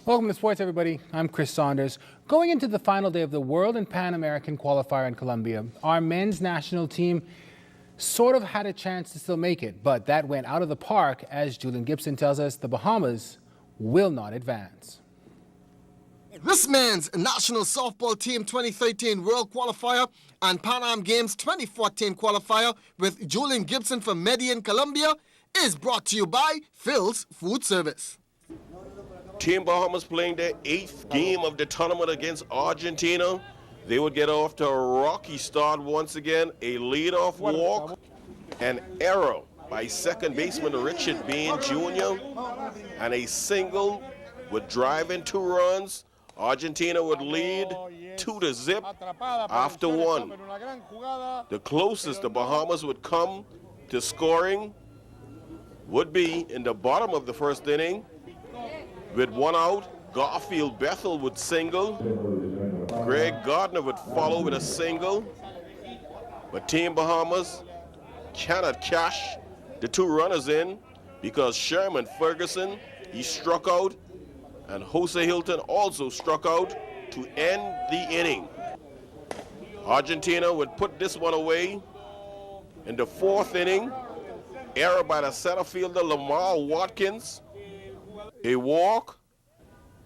Welcome to Sports, everybody. I'm Chris Saunders. Going into the final day of the World and Pan American qualifier in Colombia, our men's national team sort of had a chance to still make it, but that went out of the park as Julian Gibson tells us the Bahamas will not advance. This men's national softball team 2013 World Qualifier and Pan Am Games 2014 qualifier with Julian Gibson from Medellin, Colombia is brought to you by Phil's Food Service. Team Bahamas playing their 8th game of the tournament against Argentina. They would get off to a rocky start once again. A leadoff walk, an error by second baseman Richard Bean Jr., and a single would drive in 2 runs. Argentina would lead 2-0 after 1. The closest the Bahamas would come to scoring would be in the bottom of the first inning. With 1 out, Garfield Bethel would single. Greg Gardner would follow with a single. But Team Bahamas cannot cash the 2 runners in because Sherman Ferguson, he struck out, and Jose Hilton also struck out to end the inning. Argentina would put this one away in the 4th inning. Error by the center fielder Lamar Watkins. A walk.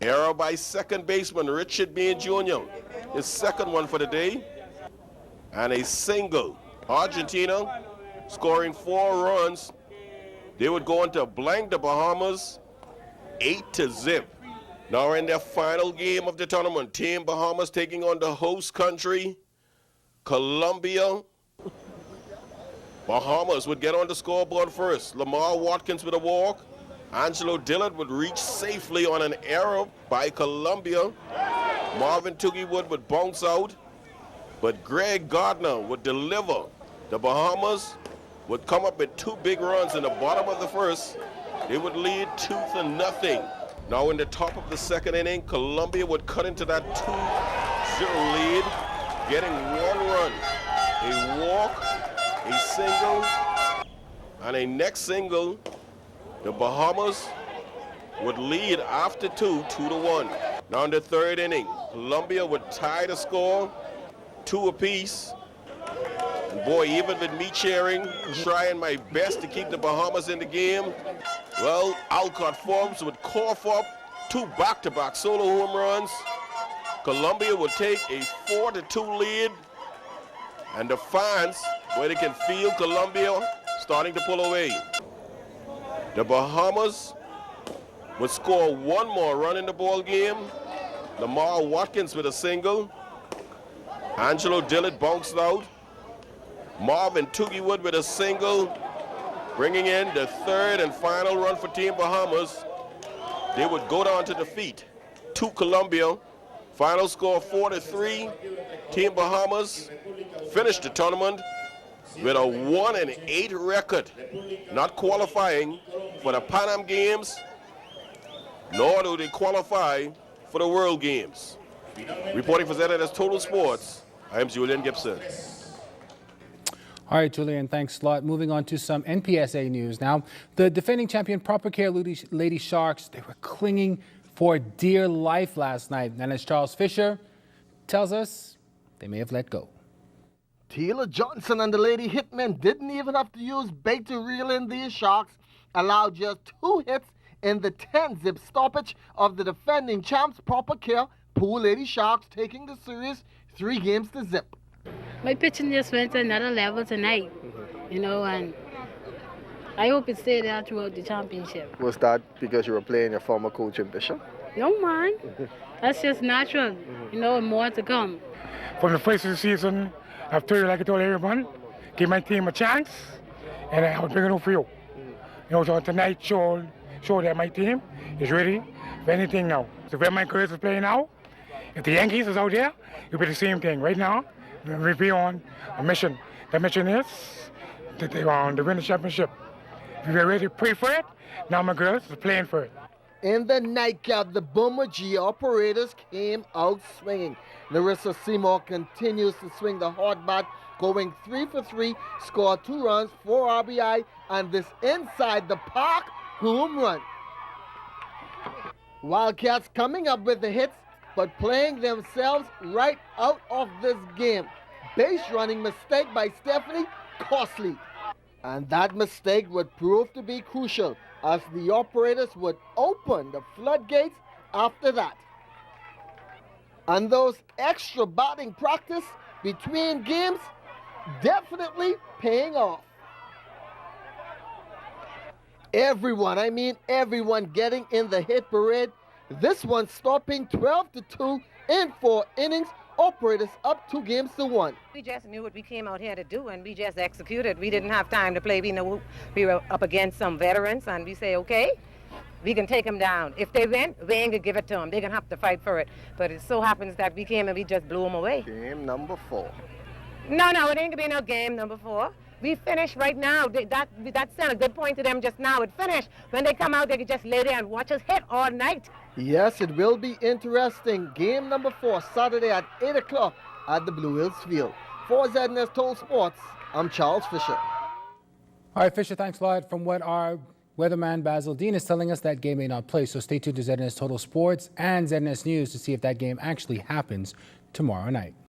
Error by second baseman Richard Bean Jr., his second one for the day. And a single. Argentina scoring 4 runs. They would go on to blank the Bahamas 8-0. Now in their final game of the tournament, Team Bahamas taking on the host country, Colombia. Bahamas would get on the scoreboard first. Lamar Watkins with a walk. Angelo Dillard would reach safely on an error by Colombia. Marvin Toogie would bounce out, but Greg Gardner would deliver. The Bahamas would come up with 2 big runs in the bottom of the first. They would lead 2-0. Now in the top of the second inning, Colombia would cut into that 2-0 lead, getting 1 run, a walk, a single, and a next single. The Bahamas would lead after 2-1. Now in the 3rd inning, Colombia would tie the score, 2 apiece. And boy, even with me cheering, trying my best to keep the Bahamas in the game, well, Alcott Forbes would cough up 2 back-to-back solo home runs. Colombia would take a 4-2 lead. And the fans, where they can feel Colombia starting to pull away. The Bahamas would score 1 more run in the ball game. Lamar Watkins with a single. Angelo Dillard bounced out. Marvin Toogie Wood with a single, bringing in the 3rd and final run for Team Bahamas. They would go down to defeat to Colombia. Final score 4-3. Team Bahamas finished the tournament with a 1-8 record, not qualifying for the Pan Am Games, nor do they qualify for the World Games. Reporting for ZNS Total Sports, I am Julian Gibson. All right, Julian, thanks a lot. Moving on to some NPSA news now. The defending champion Proper Care Lady Sharks, they were clinging for dear life last night. And as Charles Fisher tells us, they may have let go. Taylor Johnson and the Lady Hitmen didn't even have to use bait to reel in these Sharks, allowed just 2 hits in the 10-zip stoppage of the defending champs Proper Care. Poor Lady Sharks taking the series 3-0. My pitching just went to another level tonight, and I hope it stayed there throughout the championship. Was that because you were playing your former coach in Bishop? No, man. That's just natural, and more to come. From the first of the season, I've told you, like I told everyone, give my team a chance, and I would bring it over for you. So tonight showed that my team is ready for anything now. So where my career is playing now, if the Yankees is out there, it'll be the same thing. Right now, we'll be on a mission. The mission is that they want to win the championship. We were ready to pray for it. Now my girls are playing for it. In the nightcap, the Boomer G operators came out swinging. Larissa Seymour continues to swing the hard bat, going 3 for 3, scored 2 runs, 4 RBI, and this inside the park home run. Wildcats coming up with the hits, but playing themselves right out of this game. Base running mistake by Stephanie, costly. And that mistake would prove to be crucial as the operators would open the floodgates after that. And those extra batting practice between games definitely paying off. Everyone, I mean everyone, getting in the hit parade. This one stopping 12-2 in 4 innings. Operators up 2 games to 1. We just knew what we came out here to do, and we just executed. We didn't have time to play. We know we were up against some veterans, and we say, okay, we can take them down. If they win, we ain't gonna give it to them. They're gonna have to fight for it. But it so happens that we came and we just blew them away. Game number 4. No, it ain't gonna be no game number 4. We finished right now. That sent a good point to them just now. It finished. When they come out, they can just lay there and watch us hit all night. Yes, it will be interesting. Game number 4, Saturday at 8 o'clock at the Blue Hills Field. For ZNS Total Sports, I'm Charles Fisher. All right, Fisher, thanks a lot. From what our weatherman Basil Dean is telling us, that game may not play. So stay tuned to ZNS Total Sports and ZNS News to see if that game actually happens tomorrow night.